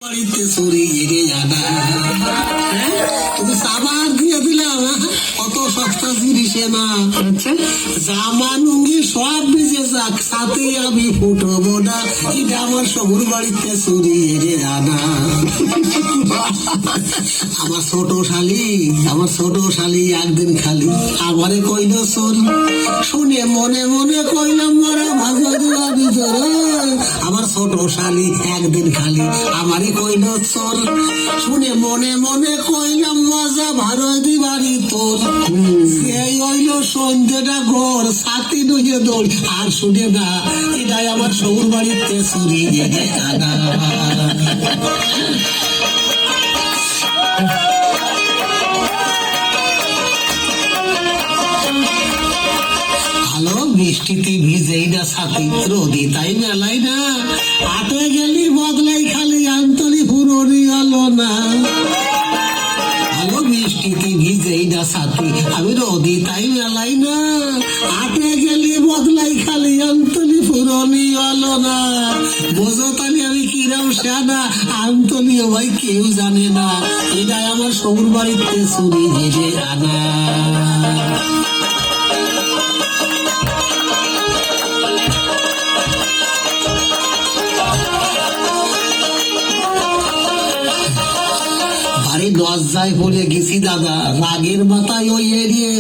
বাড়িতে সরিয়ে রে জানা তুমি সাবান দিয়ে দিলাম কত সস্তা জিনিসে না। আচ্ছা, জামা লুঙ্গি সব ভিজে যাক, সাথে আমি ফুটবো না। এটা আমার শহুর বাড়িতে সরিয়ে রে জানা। আমার ছোট শালি একদিন খালি আমারে কইল চল, শুনে মনে মনে কইলাম মরা ভাজা দেওয়া ভিতরে। আমার ছোট শালি একদিন খালি আমারে কইল চল, শুনে মনে মনে কইলাম মজা ভারত দিবারি তোর। সেই হইল সন্ধ্যেটা ঘর, ছাতি নুয়ে দোল আর শুনে না এটাই আমার শহুর বাড়িতে চুরি জেগে জানা। ভালো বৃষ্টিতে ভিজেই না ছাতি, রোদি তাই মেলাই না। হাটে গেলি বদলাই খালি আন্তলি ফুরনি হলো না। ভালো বৃষ্টিতে ভিজেই না ছাতি, আমি রোদি তাই মেলাই না। হাটে গেলি বদলাই খালি আন্তলি ফুরনি হলো না। বোঝো তাহলে আমি কিরাম সাদা, আন্তলিও ভাই কেউ জানে না। এটাই আমার শহুর বাড়িতে চুরি ভেজে আনা। বাড়ি লজ্জায় পড়ে গেছি দাদা, রাগের মাথায় ওই এড়িয়ে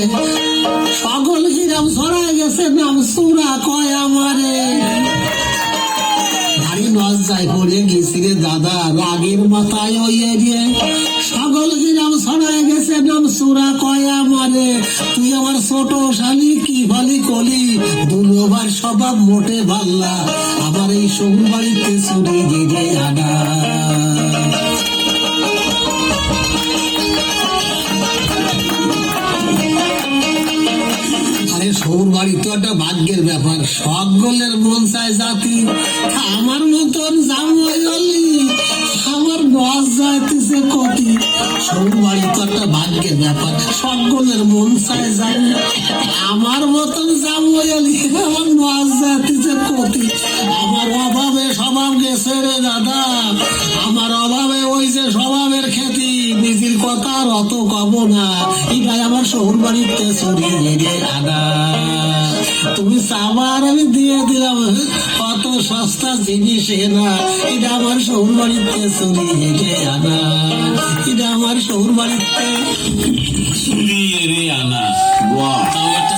সকল হিরাম ছড়ায় গেছে, নাম সুরা কয় আমারে। বাড়ি লজ্জায় পড়ে গেছি রে দাদা, রাগের মাথায় ওই এড়িয়ে সকল হিরাম ছড়ায় গেছে, নাম সুরা কয় আমারে। তুই আমার ছোট শালি কি ভালি কলি, দুলোবার স্বভাব মোটে ভাল্লা, আমার এই শহুর বাড়িতে চুরি জেগে আনা। শহুর বাড়ি তো একটা ভাগ্যের ব্যাপার, সকলের মন চায় জাতি। আমার মতন জামাই হলি আমার বস যাইতেছে কতি। শহুর বাড়ি তো একটা ভাগ্যের ব্যাপার, সকলের মন চায় জাতি। আমার মতন জামাই হলি আমার বস যাইতেছে কতি। আমার অভাবে স্বভাব গেছে রে দাদা, আমার অভাবে ওই যে স্বভাবের খ্যাতি, নিজের কথা আর অত কব না। এটাই আমার শহুর বাড়িতে চুরি লেগে আনা। তুমি সাবার আমি দিয়ে দিলাম, কত সস্তা জিনিস না। এটা আমার শহুর বাড়িতে চুরি লেগে আনা। এটা আমার শহুর বাড়িতে চুরি এড়ে আনা। বাহ, তাও একটা